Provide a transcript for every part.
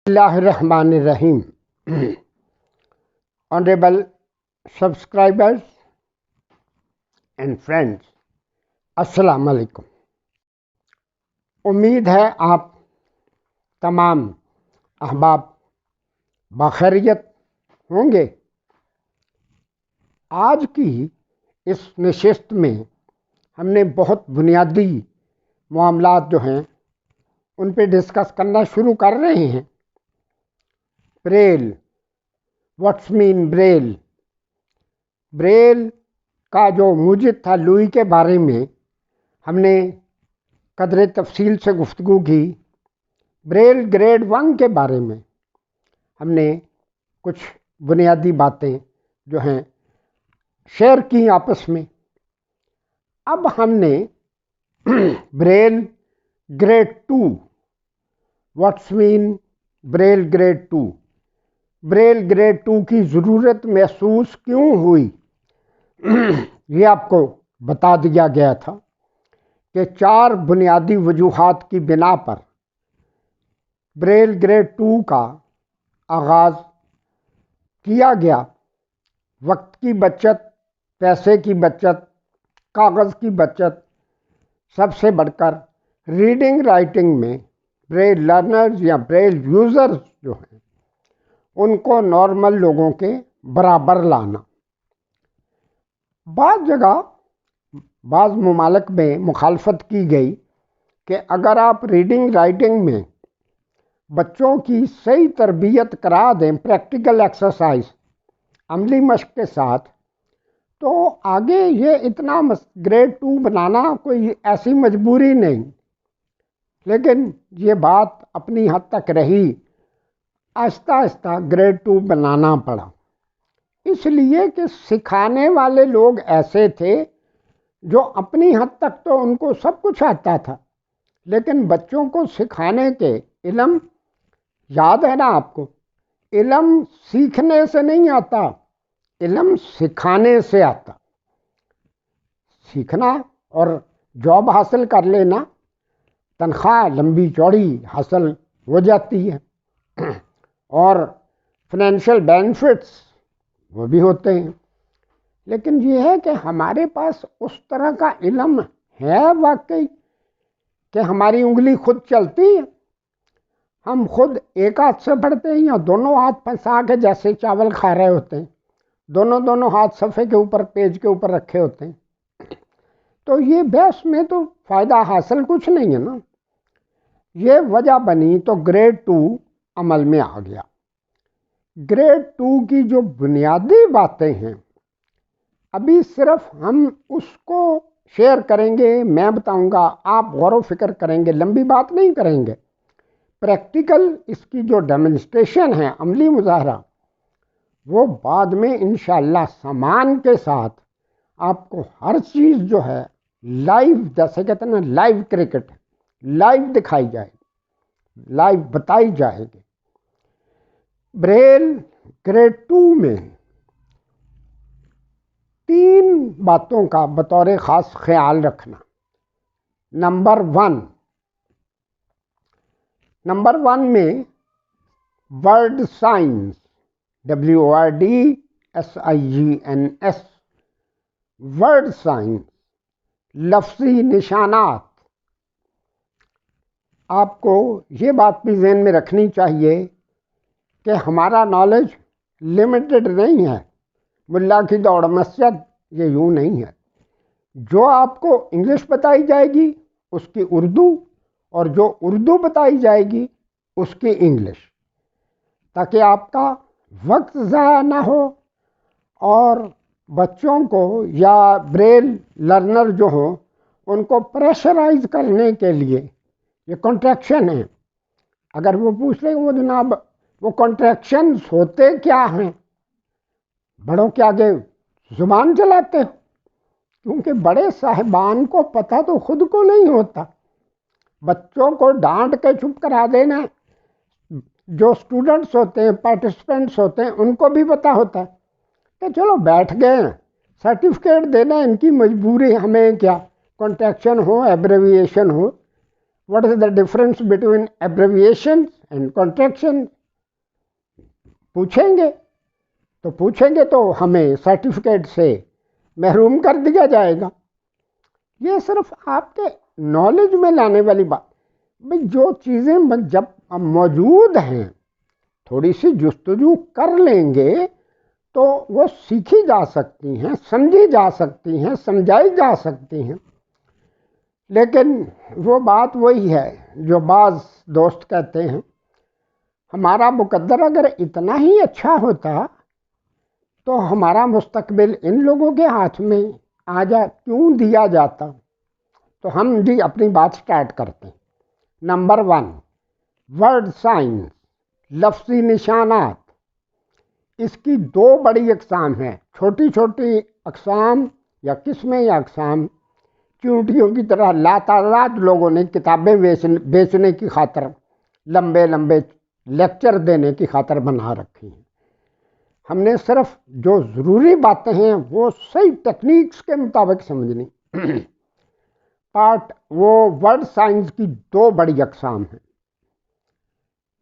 اللہ الرحمن الرحیم. Honorable subscribers and friends, السلام علیکم. امید ہے آپ تمام احباب بخیریت ہوں گے. آج کی اس نشست میں ہم نے بہت بنیادی معاملات جو ہیں ان پہ ڈسکس کرنا شروع کر رہے ہیں. بریل، واٹس مین بریل. بریل کا جو موجد تھا لوئی کے بارے میں ہم نے قدر تفصیل سے گفتگو کی. بریل گریڈ 1 کے بارے میں ہم نے کچھ بنیادی باتیں جو ہیں شیئر کی آپس میں. اب ہم نے بریل گریڈ 2، واٹس مین بریل گریڈ 2، بریل گریڈ 2 کی ضرورت محسوس کیوں ہوئی یہ آپ کو بتا دیا گیا تھا کہ 4 بنیادی وجوہات کی بنا پر بریل گریڈ 2 کا آغاز کیا گیا. وقت کی بچت، پیسے کی بچت، کاغذ کی بچت، سب سے بڑھ کر ریڈنگ رائٹنگ میں بریل لرنرز یا بریل یوزرز جو ہیں ان کو نارمل لوگوں کے برابر لانا. بعض جگہ بعض ممالک میں مخالفت کی گئی کہ اگر آپ ریڈنگ رائٹنگ میں بچوں کی صحیح تربیت کرا دیں پریکٹیکل ایکسرسائز، عملی مشق کے ساتھ، تو آگے یہ اتنا گریڈ 2 بنانا کوئی ایسی مجبوری نہیں. لیکن یہ بات اپنی حد تک رہی، آہستہ آہستہ گریڈ 2 بنانا پڑا. اس لیے کہ سکھانے والے لوگ ایسے تھے جو اپنی حد تک تو ان کو سب کچھ آتا تھا، لیکن بچوں کو سکھانے کے علم، یاد ہے نا آپ کو، علم سیکھنے سے نہیں آتا، علم سکھانے سے آتا. سیکھنا اور جاب حاصل کر لینا، تنخواہ لمبی چوڑی حاصل ہو جاتی ہے اور فنینشیل بینیفٹس وہ بھی ہوتے ہیں. لیکن یہ ہے کہ ہمارے پاس اس طرح کا علم ہے واقعی کہ ہماری انگلی خود چلتی ہے. ہم خود ایک ہاتھ سے پڑھتے ہیں یا دونوں ہاتھ پھنسا کے جیسے چاول کھا رہے ہوتے ہیں، دونوں ہاتھ صفحے کے اوپر، پیج کے اوپر رکھے ہوتے ہیں. تو یہ بحث میں تو فائدہ حاصل کچھ نہیں ہے نا. یہ وجہ بنی تو گریڈ 2 عمل میں آ گیا. گریڈ 2 کی جو بنیادی باتیں ہیں ابھی صرف ہم اس کو شیئر کریں گے، میں بتاؤں گا، آپ غور و فکر کریں گے، لمبی بات نہیں کریں گے. پریکٹیکل اس کی جو ڈیمونسٹریشن ہے، عملی مظاہرہ، وہ بعد میں انشاءاللہ سامان کے ساتھ آپ کو ہر چیز جو ہے لائیو، جیسے کہتے ہیں نا لائیو کرکٹ، لائیو دکھائی جائے گی، لائیو بتائی جائے گی. بریل گریڈ 2 میں 3 باتوں کا بطور خاص خیال رکھنا. نمبر 1 میں word science, WORDSIGNS، word science, لفظی نشانات. آپ کو یہ بات بھی ذہن میں رکھنی چاہیے کہ ہمارا نالج لمیٹڈ نہیں ہے. ملا کی دوڑ مسجد یہ یوں نہیں ہے. جو آپ کو انگلش بتائی جائے گی اس کی اردو، اور جو اردو بتائی جائے گی اس کی انگلش، تاکہ آپ کا وقت ضائع نہ ہو. اور بچوں کو یا بریل لرنر جو ہوں ان کو پریشرائز کرنے کے لیے یہ کنٹریکشن ہے. اگر وہ پوچھ لیں وہ جناب وہ کنٹریکشنز ہوتے کیا ہیں، بڑوں کے آگے زبان چلاتے ہو، کیونکہ بڑے صاحبان کو پتہ تو خود کو نہیں ہوتا. بچوں کو ڈانٹ کے چپ کرا دینا، جو اسٹوڈنٹس ہوتے ہیں، پارٹیسپینٹس ہوتے ہیں، ان کو بھی پتہ ہوتا ہے کہ چلو بیٹھ گئے ہیں، سرٹیفکیٹ دینا ان کی مجبوری، ہمیں کیا. Contraction who, abbreviation who, what is the difference between abbreviation and contraction پوچھیں گے تو ہمیں سرٹیفکیٹ سے محروم کر دیا جائے گا۔ یہ صرف آپ کے نالج میں لانے والی بات، بھئی جو چیزیں جب موجود ہیں تھوڑی سی جستجو کر لیں گے تو وہ سیکھی جا سکتی ہیں، سمجھی جا سکتی ہیں، سمجھائی جا سکتی ہیں۔ لیکن وہ بات وہی ہے جو بعض دوست کہتے ہیں، ہمارا مقدر اگر اتنا ہی اچھا ہوتا تو ہمارا مستقبل ان لوگوں کے ہاتھ میں کیوں دیا جاتا؟ تو ہم جی اپنی بات سٹارٹ کرتے ہیں۔ نمبر 1، ورڈ سائنس، لفظی نشانات۔ اس کی 2 بڑی اقسام ہیں، چھوٹی چھوٹی اقسام یا قسمیں یا اقسام۔ چونٹیوں کی طرح لاتعداد لوگوں نے کتابیں بیچنے کی خاطر، لمبے لمبے لیکچر دینے کی خاطر بنا رکھی ہیں۔ ہم نے صرف جو ضروری باتیں ہیں وہ صحیح ٹیکنیکس کے مطابق سمجھنی۔ وہ ورڈ سائنس کی 2 بڑی اقسام ہیں۔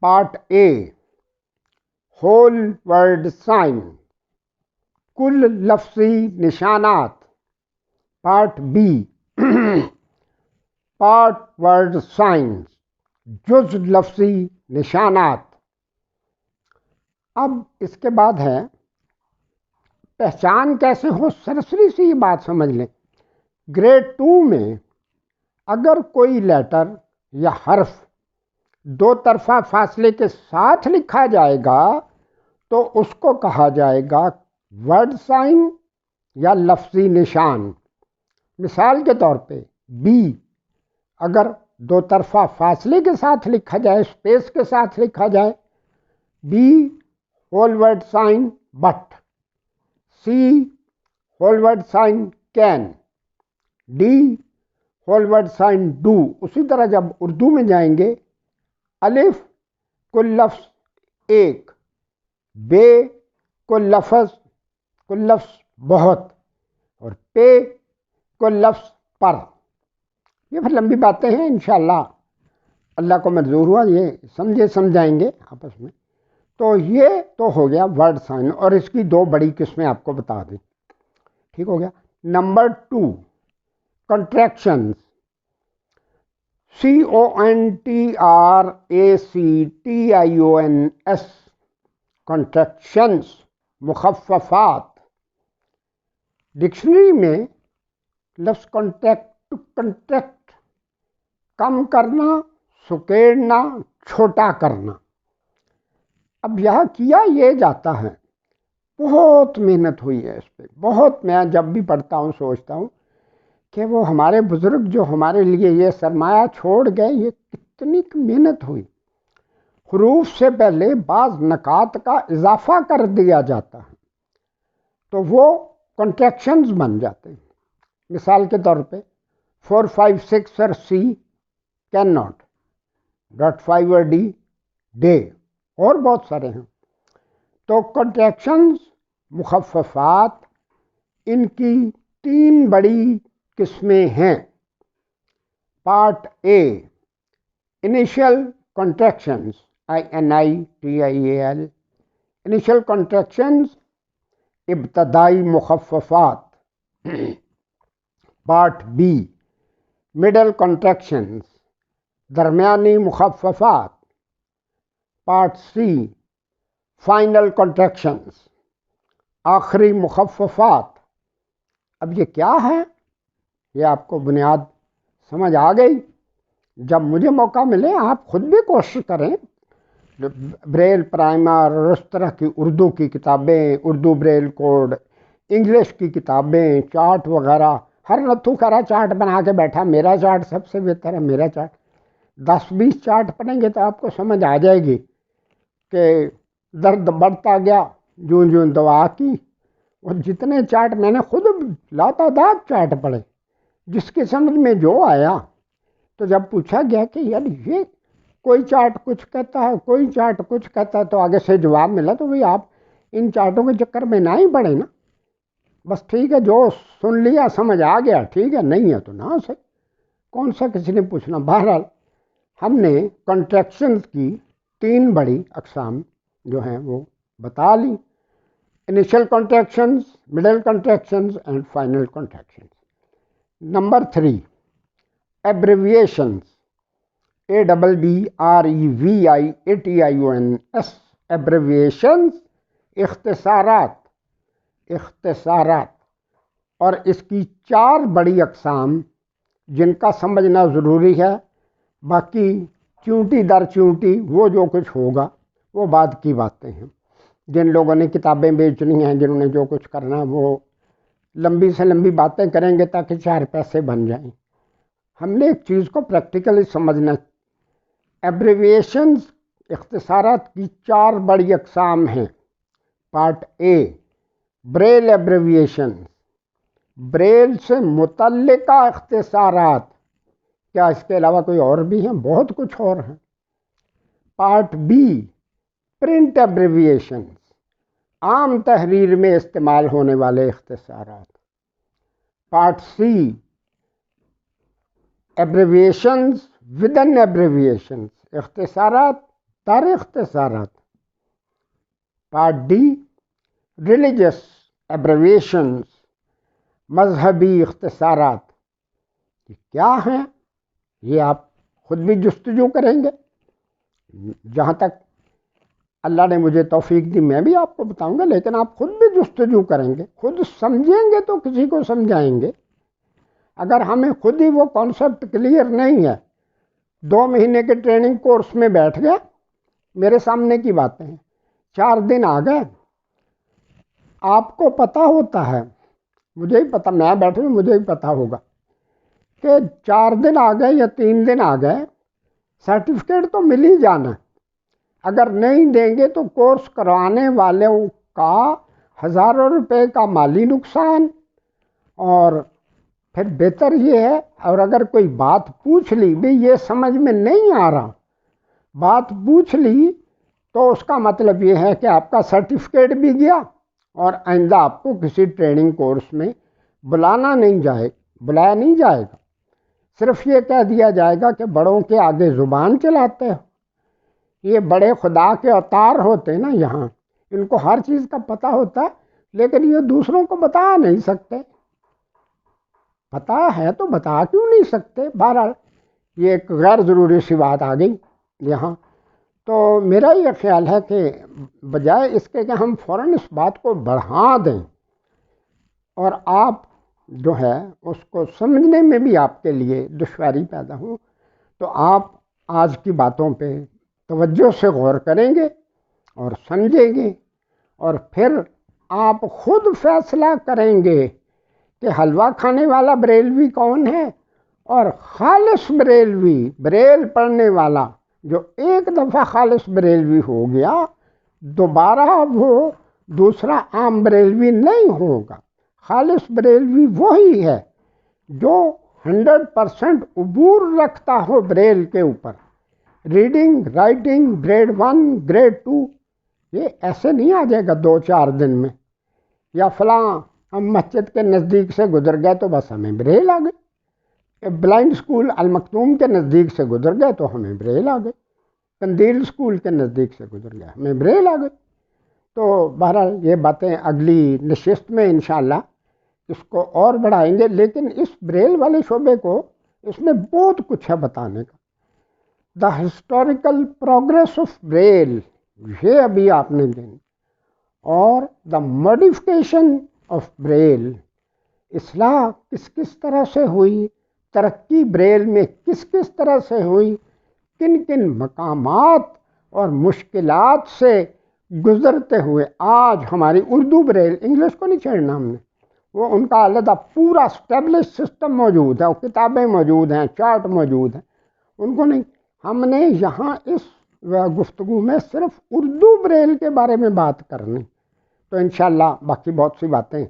Part A, whole word sign, کل لفظی نشانات۔ Part B, part word signs, جز لفظی نشانات۔ اب اس کے بعد ہے پہچان کیسے ہو، سرسری سی یہ بات سمجھ لیں۔ گریڈ 2 میں اگر کوئی لیٹر یا حرف 2 طرفہ فاصلے کے ساتھ لکھا جائے گا تو اس کو کہا جائے گا ورڈ سائن یا لفظی نشان۔ مثال کے طور پہ بی اگر 2 طرفہ فاصلے کے ساتھ لکھا جائے، اسپیس کے ساتھ لکھا جائے، B whole word sign but, C whole word sign can, D whole word sign do. اسی طرح جب اردو میں جائیں گے، الف کل لفظ ایک، بے کل لفظ بہت، اور پے کل لفظ پر۔ یہ پھر لمبی باتیں ہیں، انشاءاللہ اللہ کو منظور ہوا یہ سمجھائیں گے آپس میں۔ تو یہ تو ہو گیا ورڈ سائن، اور اس کی 2 بڑی قسمیں آپ کو بتا دیں، ٹھیک ہو گیا۔ Number 2، کنٹریکشنز، CONTRACTIONS، کنٹریکشنز، مخففات۔ ڈکشنری میں لفظ کنٹریکٹ، کم کرنا، سکیڑنا، چھوٹا کرنا۔ اب یہاں کیا یہ جاتا ہے، بہت محنت ہوئی ہے اس پہ، بہت۔ میں جب بھی پڑھتا ہوں سوچتا ہوں کہ وہ ہمارے بزرگ جو ہمارے لیے یہ سرمایہ چھوڑ گئے، یہ کتنی محنت ہوئی۔ حروف سے پہلے بعض نکات کا اضافہ کر دیا جاتا ہے تو وہ کنٹریکشنز بن جاتے ہیں۔ مثال کے طور پہ 4 5 6 اور سی کین ناٹ، .5 اور ڈی ڈے، اور بہت سارے ہیں۔ تو کنٹریکشنز، مخففات، ان کی 3 بڑی قسمیں ہیں۔ پارٹ اے، انیشل کنٹریکشنز، INITIAL، انیشل کنٹریکشنز، ابتدائی مخففات۔ پارٹ بی، مڈل کنٹریکشنز، درمیانی مخففات۔ پارٹ سی، فائنل کنٹریکشنز، آخری مخففات۔ اب یہ کیا ہے، یہ آپ کو بنیاد سمجھ آ گئی۔ جب مجھے موقع ملے آپ خود بھی کوشش کریں، بریل پرائمر، اس طرح کی اردو کی کتابیں، اردو بریل کوڈ، انگلش کی کتابیں، چارٹ وغیرہ۔ ہر نتھو کھرا چارٹ بنا کے بیٹھا، میرا چارٹ سب سے بہتر ہے، میرا چارٹ۔ 10 20 چارٹ پڑھیں گے تو آپ کو سمجھ آ جائے گی کہ درد بڑھتا گیا جوں جوں دوا کی۔ اور جتنے چارٹ میں نے خود لاتعداد چارٹ پڑھے، جس کے سمجھ میں جو آیا، تو جب پوچھا گیا کہ یار یہ کوئی چارٹ کچھ کہتا ہے، کوئی چارٹ کچھ کہتا ہے، تو آگے سے جواب ملا تو بھئی آپ ان چارٹوں کے چکر میں نہ ہی پڑے نا، بس ٹھیک ہے جو سن لیا سمجھ آ گیا ٹھیک ہے، نہیں ہے تو نہ صحیح، کون سا کسی نے پوچھنا۔ بہرحال ہم نے کنٹریکشنز کی 3 بڑی اقسام جو ہیں وہ بتا لی. Initial contractions, middle contractions and final contractions. Number 3, abbreviations. ABBREVIATIONS. Abbreviations, اختصارات. اختصارات. اور اس کی 4 بڑی اقسام جن کا سمجھنا ضروری ہے. باقی چونٹی در چونٹی وہ جو کچھ ہوگا وہ بعد کی باتیں ہیں. جن لوگوں نے کتابیں بیچنی ہیں, جنہوں نے جو کچھ کرنا ہے, وہ لمبی سے لمبی باتیں کریں گے تاکہ 4 پیسے بن جائیں. ہم نے ایک چیز کو پریکٹیکلی سمجھنا. ایبریویشنز, اختصارات کی 4 بڑی اقسام ہیں. پارٹ اے, بریل ایبریویشنز. بریل سے متعلقہ اختصارات. کیا اس کے علاوہ کوئی اور بھی ہیں؟ بہت کچھ اور ہیں. Part B, print abbreviations. عام تحریر میں استعمال ہونے والے اختصارات. Part C, abbreviations within abbreviations. اختصارات در اختصارات. Part D, religious abbreviations. مذہبی اختصارات. کیا ہیں یہ آپ خود بھی جستجو کریں گے. جہاں تک اللہ نے مجھے توفیق دی میں بھی آپ کو بتاؤں گا, لیکن آپ خود بھی جستجو کریں گے, خود سمجھیں گے تو کسی کو سمجھائیں گے. اگر ہمیں خود ہی وہ کانسیپٹ کلیئر نہیں ہے, 2 مہینے کے ٹریننگ کورس میں بیٹھ گیا, میرے سامنے کی باتیں ہیں, 4 دن آ گئے, آپ کو پتہ ہوتا ہے, مجھے ہی پتہ, میں بیٹھے ہوں مجھے ہی پتہ ہوگا کہ 4 دن آ گئے یا 3 دن آ گئے, سرٹیفکیٹ تو مل ہی جانا. اگر نہیں دیں گے تو کورس کروانے والوں کا ہزاروں روپے کا مالی نقصان. اور پھر بہتر یہ ہے, اور اگر کوئی بات پوچھ لی, بھی یہ سمجھ میں نہیں آ رہا, بات پوچھ لی تو اس کا مطلب یہ ہے کہ آپ کا سرٹیفکیٹ بھی گیا, اور آئندہ آپ کو کسی ٹریننگ کورس میں بلایا نہیں جائے گا. صرف یہ کہہ دیا جائے گا کہ بڑوں کے آگے زبان چلاتے ہو. یہ بڑے خدا کے اوتار ہوتے ہیں نا یہاں, ان کو ہر چیز کا پتہ ہوتا ہے, لیکن یہ دوسروں کو بتا نہیں سکتے. پتہ ہے تو بتا کیوں نہیں سکتے. بہرحال یہ ایک غیر ضروری سی بات آ گئی یہاں. تو میرا یہ خیال ہے کہ بجائے اس کے کہ ہم فوراً اس بات کو بڑھا دیں اور آپ جو ہے اس کو سمجھنے میں بھی آپ کے لیے دشواری پیدا ہو, تو آپ آج کی باتوں پہ توجہ سے غور کریں گے اور سمجھیں گے, اور پھر آپ خود فیصلہ کریں گے کہ حلوہ کھانے والا بریلوی کون ہے, اور خالص بریلوی, بریل پڑھنے والا جو ایک دفعہ خالص بریلوی ہو گیا, دوبارہ وہ دوسرا عام بریلوی نہیں ہوگا. خالص بریلوی وہی ہے جو 100% عبور رکھتا ہو بریل کے اوپر. ریڈنگ رائٹنگ گریڈ 1 گریڈ 2 یہ ایسے نہیں آ جائے گا 2-4 دن میں, یا فلاں ہم مسجد کے نزدیک سے گزر گئے تو بس ہمیں بریل آ گئے, بلائنڈ اسکول المکتوم کے نزدیک سے گزر گئے تو ہمیں بریل آ گئے, قندیل اسکول کے نزدیک سے گزر گئے ہمیں بریل آ گئے. تو بہرحال یہ باتیں اگلی نشست میں انشاءاللہ اس کو اور بڑھائیں گے, لیکن اس بریل والے شعبے کو اس میں بہت کچھ ہے بتانے کا. The historical progress of Braille یہ ابھی آپ نے دیں, اور دا موڈیفکیشن آف بریل, اصلاح کس کس طرح سے ہوئی, ترقی بریل میں کس کس طرح سے ہوئی, کن کن مقامات اور مشکلات سے گزرتے ہوئے آج ہماری اردو بریل, انگلش کو نہیں چھیڑنا ہم نے, وہ ان کا علیحدہ پورا اسٹیبلش سسٹم موجود ہے, وہ کتابیں موجود ہیں, چارٹ موجود ہیں, ان کو نہیں. ہم نے یہاں اس گفتگو میں صرف اردو بریل کے بارے میں بات کرنی. تو انشاءاللہ باقی بہت سی باتیں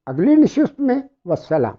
اگلی نشست میں. والسلام.